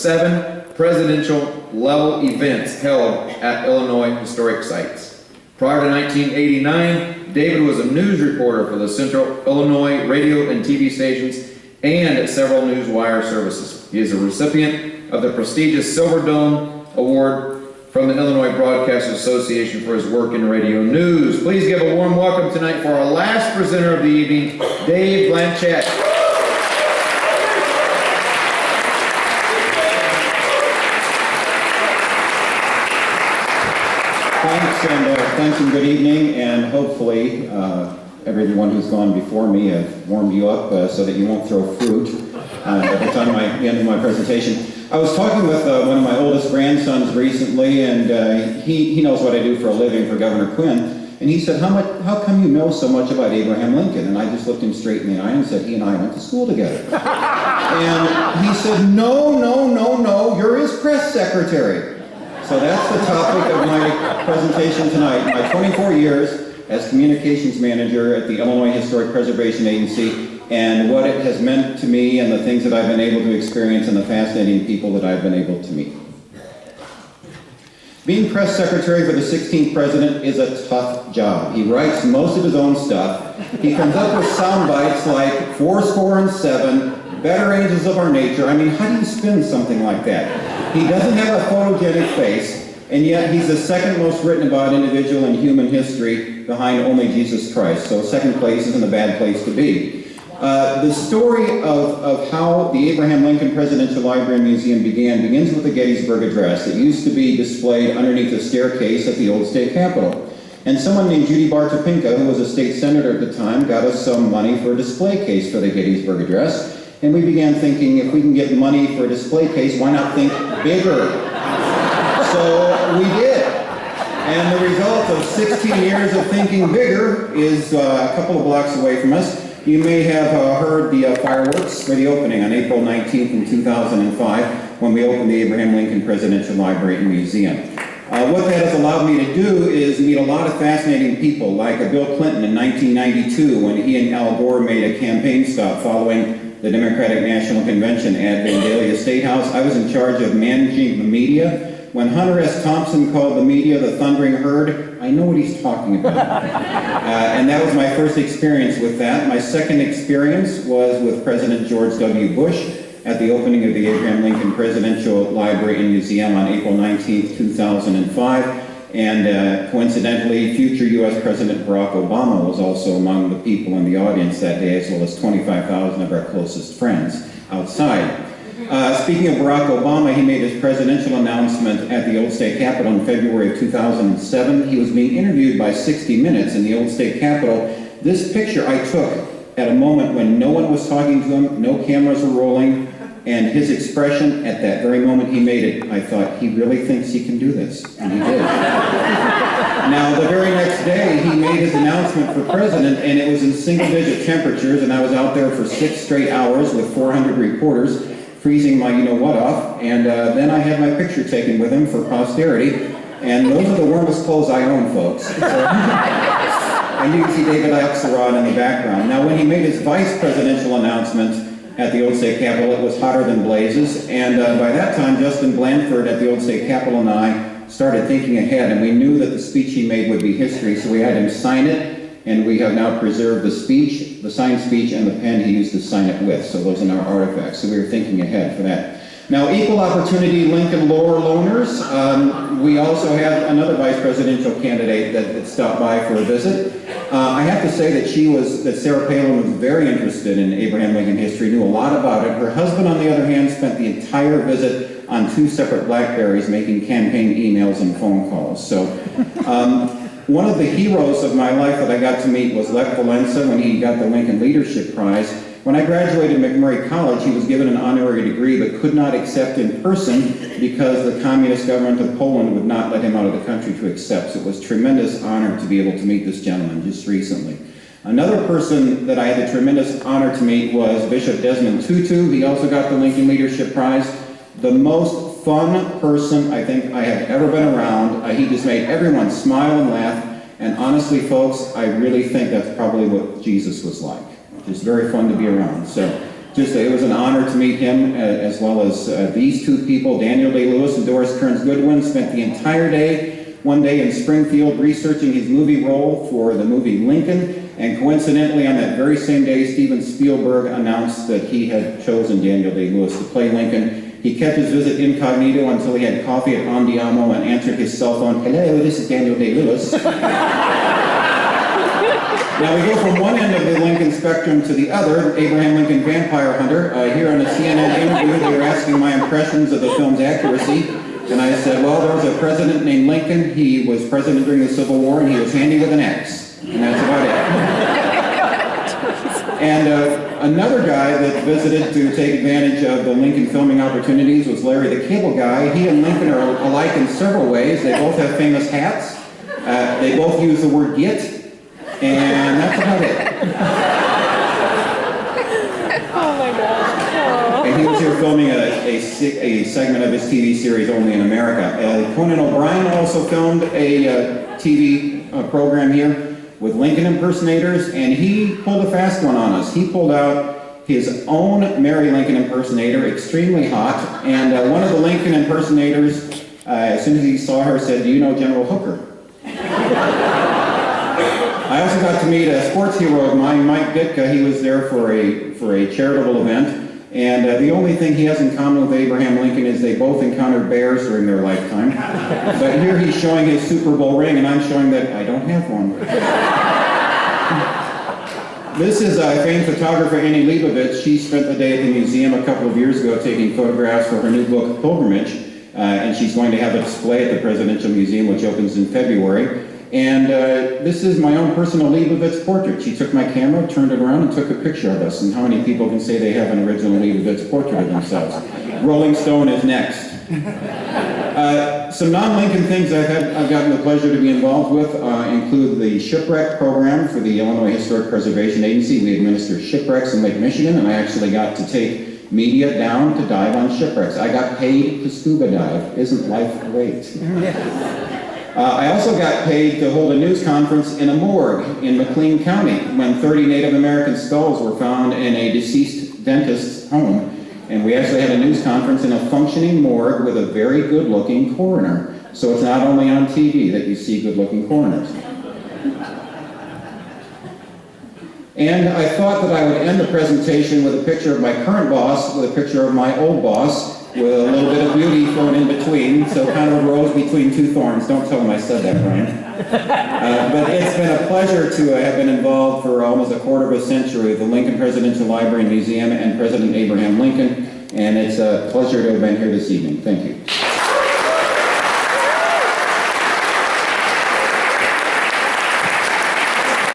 7 presidential level events held at Illinois historic sites. Prior to 1989, David was a news reporter for the Central Illinois radio and TV stations and at several news wire services. He is a recipient of the prestigious Silver Dome Award from the Illinois Broadcasters Association for his work in radio news. Please give a warm welcome tonight for our last presenter of the evening, Dave Blanchette. Thanks and good evening, and hopefully everyone who's gone before me have warmed you up so that you won't throw fruit at the time the end of my presentation. I was talking with one of my oldest grandsons recently, and he knows what I do for a living for Governor Quinn, and he said, how come you know so much about Abraham Lincoln? And I just looked him straight in the eye and said, he and I went to school together. And he said, no, you're his press secretary. So that's the topic of my presentation tonight. My 24 years as communications manager at the Illinois Historic Preservation Agency, and what it has meant to me and the things that I've been able to experience and the fascinating people that I've been able to meet. Being press secretary for the 16th president is a tough job. He writes most of his own stuff. He comes up with sound bites like 407, better angels of our nature. I mean, how do you spin something like that? He doesn't have a photogenic face, and yet he's the second most written about individual in human history behind only Jesus Christ. So second place isn't a bad place to be. The story of how the Abraham Lincoln Presidential Library and Museum begins with the Gettysburg Address that used to be displayed underneath a staircase at the old state capitol. And someone named Judy Bartopinka, who was a state senator at the time, got us some money for a display case for the Gettysburg Address. And we began thinking, if we can get money for a display case, why not think bigger? So we did. And the result of 16 years of thinking bigger is a couple of blocks away from us. You may have heard the fireworks for the opening on April 19th in 2005 when we opened the Abraham Lincoln Presidential Library and Museum. What that has allowed me to do is meet a lot of fascinating people, like Bill Clinton in 1992 when he and Al Gore made a campaign stop following the Democratic National Convention at Vandalia State House. I was in charge of managing the media. When Hunter S. Thompson called the media the thundering herd, I know what he's talking about. And that was my first experience with that. My second experience was with President George W. Bush at the opening of the Abraham Lincoln Presidential Library and Museum on April 19th, 2005. And coincidentally, future U.S. President Barack Obama was also among the people in the audience that day, as well as 25,000 of our closest friends outside. Speaking of Barack Obama, he made his presidential announcement at the Old State Capitol in February of 2007. He was being interviewed by 60 Minutes in the Old State Capitol. This picture I took at a moment when no one was talking to him, no cameras were rolling, and his expression at that very moment he made it, I thought, he really thinks he can do this, and he did. Now, the very next day, he made his announcement for president, and it was in single-digit temperatures, and I was out there for 6 straight hours with 400 reporters, freezing my you-know-what off, and then I had my picture taken with him for posterity, and those are the warmest clothes I own, folks. So, and you can see David Axelrod in the background. Now, when he made his vice presidential announcement at the Old State Capitol, it was hotter than blazes, and by that time, Justin Blanford at the Old State Capitol and I started thinking ahead, and we knew that the speech he made would be history, so we had him sign it, and we have now preserved the speech, the signed speech, and the pen he used to sign it with, so those are our artifacts, so we were thinking ahead for that. Now, equal opportunity Lincoln Lore Loners, we also have another vice presidential candidate that stopped by for a visit. I have to say that Sarah Palin was very interested in Abraham Lincoln history, knew a lot about it. Her husband, on the other hand, spent the entire visit on 2 separate Blackberries making campaign emails and phone calls. So one of the heroes of my life that I got to meet was Lech Walesa when he got the Lincoln Leadership Prize. When I graduated McMurray College, he was given an honorary degree but could not accept in person because the communist government of Poland would not let him out of the country to accept. So it was a tremendous honor to be able to meet this gentleman just recently. Another person that I had the tremendous honor to meet was Bishop Desmond Tutu. He also got the Lincoln Leadership Prize. The most fun person I think I have ever been around. He just made everyone smile and laugh. And honestly, folks, I really think that's probably what Jesus was like. Just very fun to be around. So it was an honor to meet him, as well as these two people, Daniel Day-Lewis and Doris Kearns Goodwin, spent the entire day, one day in Springfield, researching his movie role for the movie Lincoln, and coincidentally, on that very same day, Steven Spielberg announced that he had chosen Daniel Day-Lewis to play Lincoln. He kept his visit incognito until he had coffee at Andiamo and answered his cell phone, "Hello, this is Daniel Day-Lewis." Now we go from one end of the Lincoln spectrum to the other, Abraham Lincoln Vampire Hunter. Here on a CNN interview, they were asking my impressions of the film's accuracy. And I said, well, there was a president named Lincoln. He was president during the Civil War, and he was handy with an axe. And that's about it. And another guy that visited to take advantage of the Lincoln filming opportunities was Larry the Cable Guy. He and Lincoln are alike in several ways. They both have famous hats. They both use the word "git." And that's about it. Oh my gosh. Oh. And he was here filming a segment of his TV series Only in America. Conan O'Brien also filmed a TV program here with Lincoln impersonators, and he pulled a fast one on us. He pulled out his own Mary Lincoln impersonator, extremely hot, and one of the Lincoln impersonators, as soon as he saw her, said, "Do you know General Hooker?" I also got to meet a sports hero of mine, Mike Ditka. He was there for a charitable event, and the only thing he has in common with Abraham Lincoln is they both encountered bears during their lifetime. But here he's showing his Super Bowl ring, and I'm showing that I don't have one. This is famed photographer Annie Leibovitz. She spent the day at the museum a couple of years ago taking photographs for her new book, Pilgrimage, and she's going to have a display at the Presidential Museum, which opens in February. And this is my own personal Leibovitz portrait. She took my camera, turned it around, and took a picture of us. And how many people can say they have an original Leibovitz portrait of themselves? Rolling Stone is next. Some non-Lincoln things I've gotten the pleasure to be involved with include the shipwreck program for the Illinois Historic Preservation Agency. We administer shipwrecks in Lake Michigan, and I actually got to take media down to dive on shipwrecks. I got paid to scuba dive. Isn't life great? I also got paid to hold a news conference in a morgue in McLean County when 30 Native American skulls were found in a deceased dentist's home. And we actually had a news conference in a functioning morgue with a very good-looking coroner. So it's not only on TV that you see good-looking coroners. And I thought that I would end the presentation with a picture of my current boss, with a picture of my old boss, with a little bit of beauty thrown in between, so kind of a rose between two thorns. Don't tell him I said that, Brian. But it's been a pleasure to have been involved for almost a quarter of a century with the Lincoln Presidential Library and Museum and President Abraham Lincoln, and it's a pleasure to have been here this evening. Thank you.